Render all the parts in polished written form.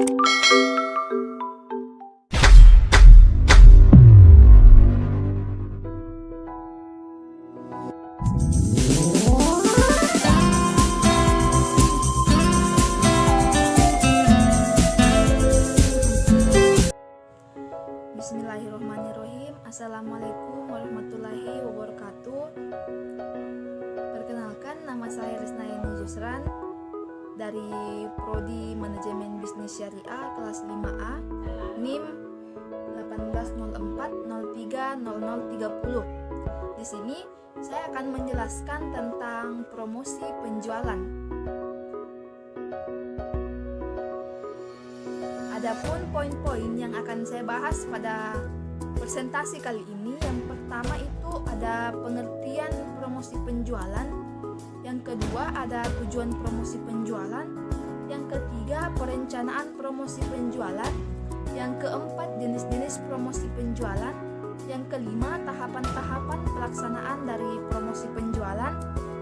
Bismillahirrahmanirrahim. Assalamualaikum warahmatullahi wabarakatuh. Perkenalkan, nama saya Risna Yeni Jusran dari Prodi Manajemen Bisnis Syariah kelas 5A, NIM 1804030030. Di sini saya akan menjelaskan tentang promosi penjualan. Adapun poin-poin yang akan saya bahas pada presentasi kali ini, yang pertama itu ada pengertian promosi penjualan, yang kedua ada tujuan promosi penjualan, yang ketiga perencanaan promosi penjualan, yang keempat jenis-jenis promosi penjualan, yang kelima tahapan-tahapan pelaksanaan dari promosi penjualan,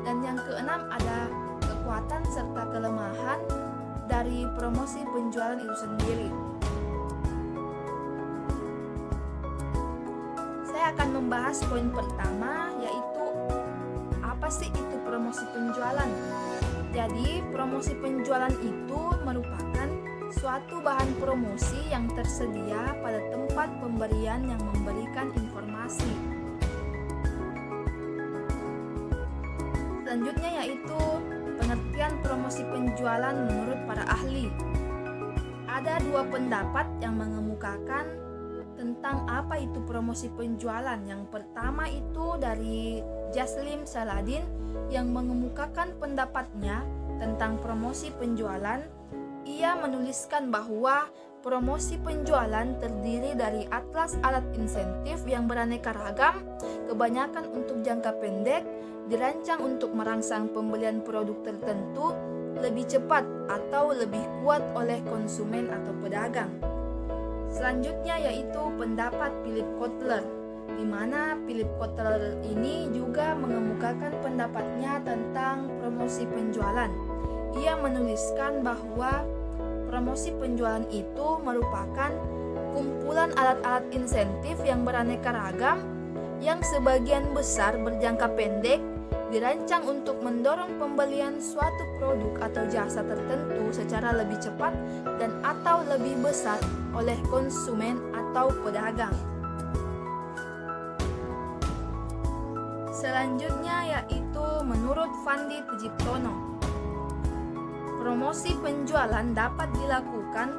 dan yang keenam ada kekuatan serta kelemahan dari promosi penjualan itu sendiri. Saya akan membahas poin pertama, yaitu apa sih itu promosi penjualan. Jadi promosi penjualan itu merupakan suatu bahan promosi yang tersedia pada tempat pemberian yang memberikan informasi. Selanjutnya yaitu pengertian promosi penjualan menurut para ahli. Ada dua pendapat yang mengemukakan tentang apa itu promosi penjualan. Yang pertama itu dari Jaslim Saladin yang mengemukakan pendapatnya tentang promosi penjualan. Ia menuliskan bahwa promosi penjualan terdiri dari atlas alat insentif yang beraneka ragam, kebanyakan untuk jangka pendek, dirancang untuk merangsang pembelian produk tertentu lebih cepat atau lebih kuat oleh konsumen atau pedagang. Selanjutnya yaitu pendapat Philip Kotler, di mana Philip Kotler ini juga mengemukakan pendapatnya tentang promosi penjualan. Ia menuliskan bahwa promosi penjualan itu merupakan kumpulan alat-alat insentif yang beraneka ragam yang sebagian besar berjangka pendek, dirancang untuk mendorong pembelian suatu produk atau jasa tertentu secara lebih cepat dan atau lebih besar oleh konsumen atau pedagang. Selanjutnya yaitu menurut Fandi Tjiptono, promosi penjualan dapat dilakukan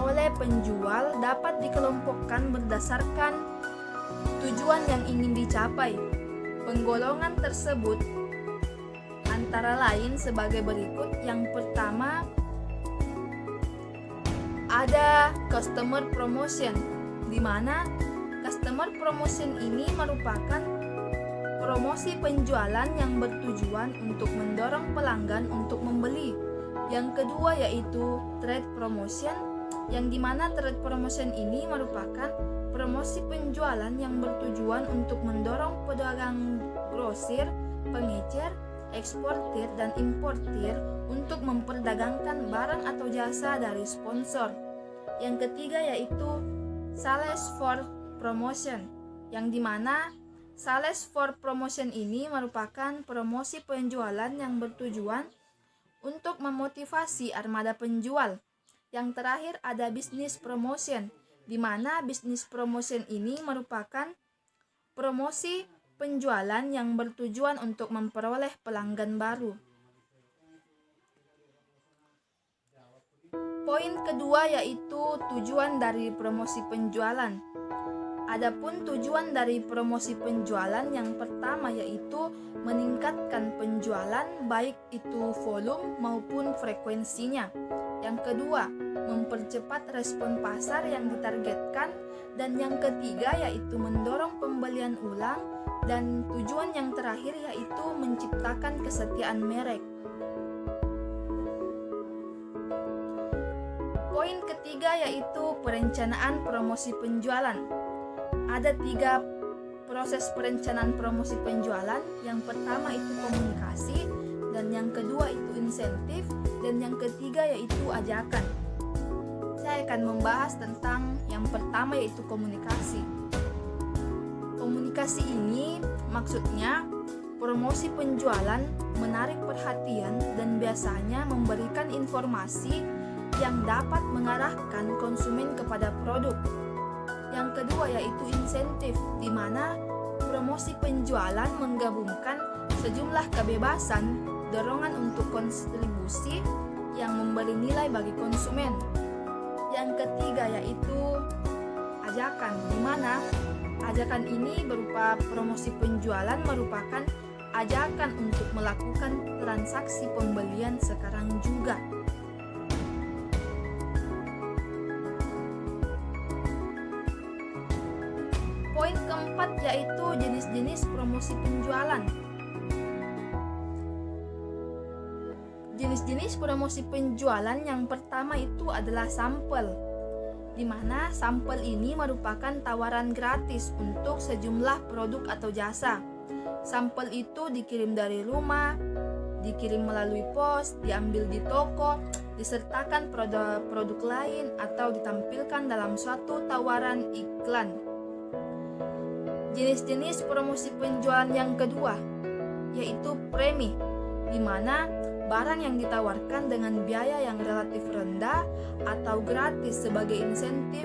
oleh penjual dapat dikelompokkan berdasarkan tujuan yang ingin dicapai. Penggolongan tersebut antara lain sebagai berikut. Yang pertama ada customer promotion, di mana customer promotion ini merupakan promosi penjualan yang bertujuan untuk mendorong pelanggan untuk membeli. Yang kedua yaitu trade promotion, yang dimana trade promotion ini merupakan promosi penjualan yang bertujuan untuk mendorong pedagang grosir, pengecer, eksportir, dan importir untuk memperdagangkan barang atau jasa dari sponsor. Yang ketiga yaitu sales for promotion, yang dimana sales for promotion ini merupakan promosi penjualan yang bertujuan untuk memotivasi armada penjual. Yang terakhir ada business promotion, di mana business promotion ini merupakan promosi penjualan yang bertujuan untuk memperoleh pelanggan baru. Poin kedua yaitu tujuan dari promosi penjualan. Adapun tujuan dari promosi penjualan yang pertama yaitu meningkatkan penjualan, baik itu volume maupun frekuensinya. Yang kedua, mempercepat respon pasar yang ditargetkan, dan yang ketiga yaitu mendorong pembelian ulang, dan tujuan yang terakhir yaitu menciptakan kesetiaan merek. Poin ketiga yaitu perencanaan promosi penjualan. Ada 3 proses perencanaan promosi penjualan. Yang pertama itu komunikasi, dan yang kedua itu insentif, dan yang ketiga yaitu ajakan. Saya akan membahas tentang yang pertama, yaitu komunikasi. Komunikasi ini maksudnya promosi penjualan menarik perhatian dan biasanya memberikan informasi yang dapat mengarahkan konsumen kepada produk. Yang kedua yaitu insentif, di mana promosi penjualan menggabungkan sejumlah kebebasan, dorongan untuk kontribusi yang memberi nilai bagi konsumen. Yang ketiga yaitu ajakan, di mana ajakan ini berupa promosi penjualan merupakan ajakan untuk melakukan transaksi pembelian sekarang juga. Poin keempat yaitu jenis-jenis promosi penjualan. Jenis-jenis promosi penjualan yang pertama itu adalah sampel, di mana sampel ini merupakan tawaran gratis untuk sejumlah produk atau jasa. Sampel itu dikirim dari rumah, dikirim melalui pos, diambil di toko, disertakan produk lain, atau ditampilkan dalam suatu tawaran iklan. Jenis-jenis promosi penjualan yang kedua yaitu premi, di mana barang yang ditawarkan dengan biaya yang relatif rendah atau gratis sebagai insentif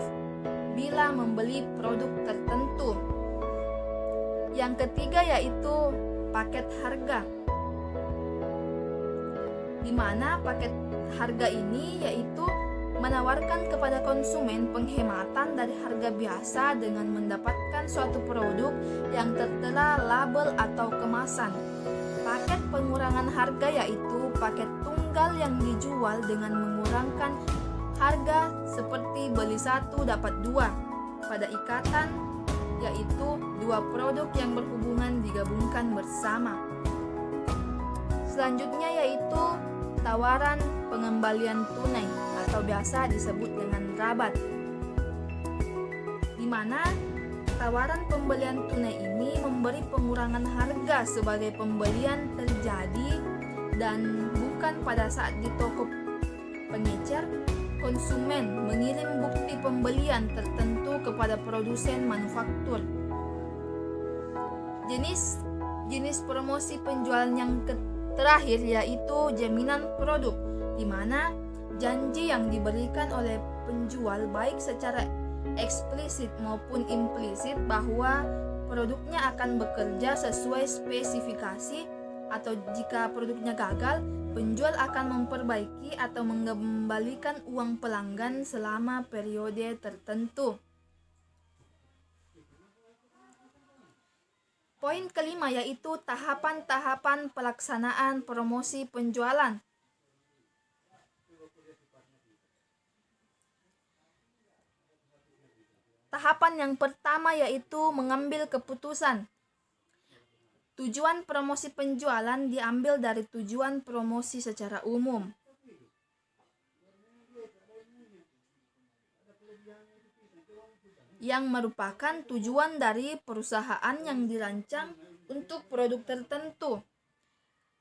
bila membeli produk tertentu. Yang ketiga yaitu paket harga, di mana paket harga ini yaitu menawarkan kepada konsumen penghematan dari harga biasa dengan mendapatkan suatu produk yang tertera label atau kemasan. Paket pengurangan harga yaitu paket tunggal yang dijual dengan mengurangkan harga seperti beli satu dapat dua pada ikatan, yaitu dua produk yang berhubungan digabungkan bersama. Selanjutnya yaitu tawaran pengembalian tunai atau biasa disebut dengan rabat, di mana tawaran pembelian tunai ini memberi pengurangan harga sebagai pembelian terjadi dan bukan pada saat di toko pengecer. Konsumen mengirim bukti pembelian tertentu kepada produsen manufaktur. Jenis promosi penjualan yang terakhir yaitu jaminan produk, di mana janji yang diberikan oleh penjual baik secara eksplisit maupun implisit bahwa produknya akan bekerja sesuai spesifikasi, atau jika produknya gagal, penjual akan memperbaiki atau mengembalikan uang pelanggan selama periode tertentu. Poin kelima yaitu tahapan-tahapan pelaksanaan promosi penjualan. Tahapan yang pertama yaitu mengambil keputusan. Tujuan promosi penjualan diambil dari tujuan promosi secara umum. Yang merupakan tujuan dari perusahaan yang dirancang untuk produk tertentu.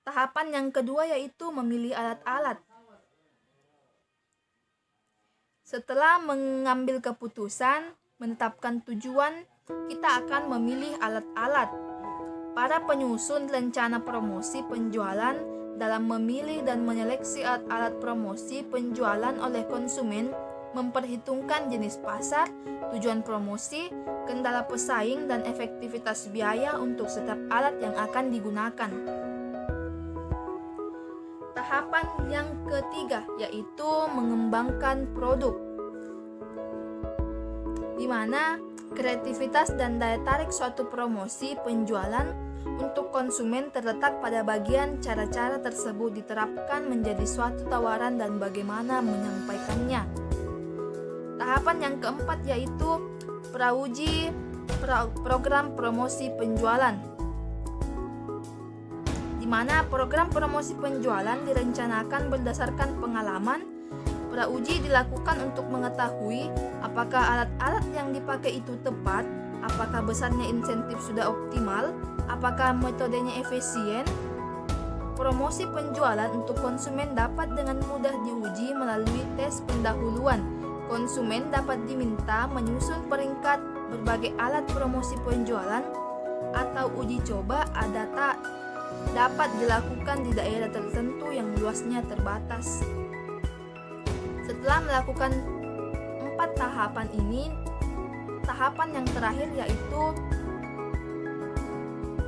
Tahapan yang kedua yaitu memilih alat-alat. Setelah mengambil keputusan, menetapkan tujuan, kita akan memilih alat-alat. Para penyusun rencana promosi penjualan dalam memilih dan menyeleksi alat-alat promosi penjualan oleh konsumen memperhitungkan jenis pasar, tujuan promosi, kendala pesaing, dan efektivitas biaya untuk setiap alat yang akan digunakan. Tahapan yang ketiga yaitu mengembangkan produk, di mana kreativitas dan daya tarik suatu promosi penjualan untuk konsumen terletak pada bagian cara-cara tersebut diterapkan menjadi suatu tawaran dan bagaimana menyampaikannya. Tahapan yang keempat yaitu prauji program promosi penjualan, di mana program promosi penjualan direncanakan berdasarkan pengalaman. Prauji dilakukan untuk mengetahui apakah alat-alat yang dipakai itu tepat, apakah besarnya insentif sudah optimal, apakah metodenya efisien. Promosi penjualan untuk konsumen dapat dengan mudah diuji melalui tes pendahuluan, konsumen dapat diminta menyusun peringkat berbagai alat promosi penjualan atau uji coba data dapat dilakukan di daerah tertentu yang luasnya terbatas. Setelah melakukan 4 tahapan ini, tahapan yang terakhir yaitu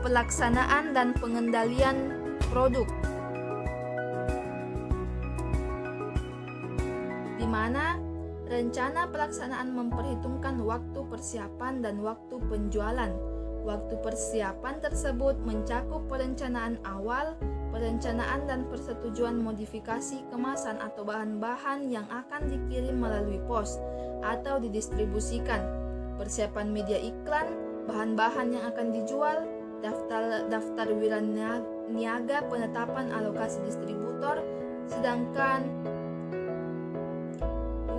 pelaksanaan dan pengendalian produk, di mana rencana pelaksanaan memperhitungkan waktu persiapan dan waktu penjualan. Waktu persiapan tersebut mencakup perencanaan awal, perencanaan dan persetujuan modifikasi kemasan atau bahan-bahan yang akan dikirim melalui pos atau didistribusikan, persiapan media iklan, bahan-bahan yang akan dijual, daftar wiraniaga, penetapan alokasi distributor, sedangkan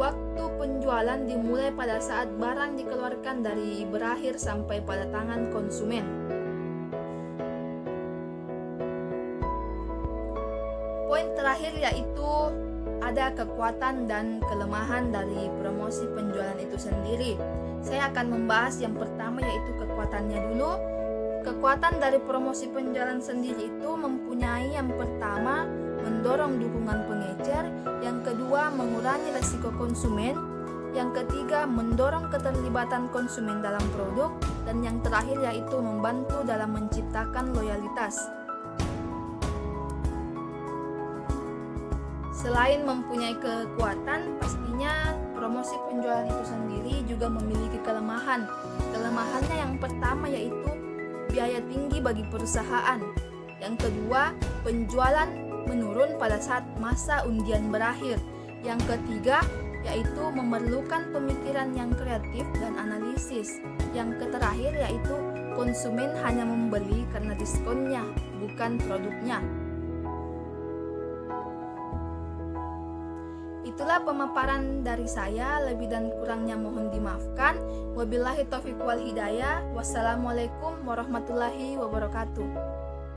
waktu penjualan dimulai pada saat barang dikeluarkan dari berakhir sampai pada tangan konsumen. Poin terakhir yaitu ada kekuatan dan kelemahan dari promosi penjualan itu sendiri. Saya akan membahas yang pertama yaitu kekuatannya dulu. Kekuatan dari promosi penjualan sendiri itu mempunyai yang pertama mendorong dukungan pengecer, yang kedua mengurangi risiko konsumen, yang ketiga mendorong keterlibatan konsumen dalam produk, dan yang terakhir yaitu membantu dalam menciptakan loyalitas. Selain mempunyai kekuatan, pastinya promosi penjualan itu sendiri juga memiliki kelemahan. Kelemahannya yang pertama yaitu biaya tinggi bagi perusahaan. Yang kedua, penjualan menurun pada saat masa undian berakhir. Yang ketiga, yaitu memerlukan pemikiran yang kreatif dan analisis. Yang terakhir yaitu konsumen hanya membeli karena diskonnya, bukan produknya. Itulah pemaparan dari saya, lebih dan kurangnya mohon dimaafkan. Wabillahi taufiq wal hidayah. Wassalamualaikum warahmatullahi wabarakatuh.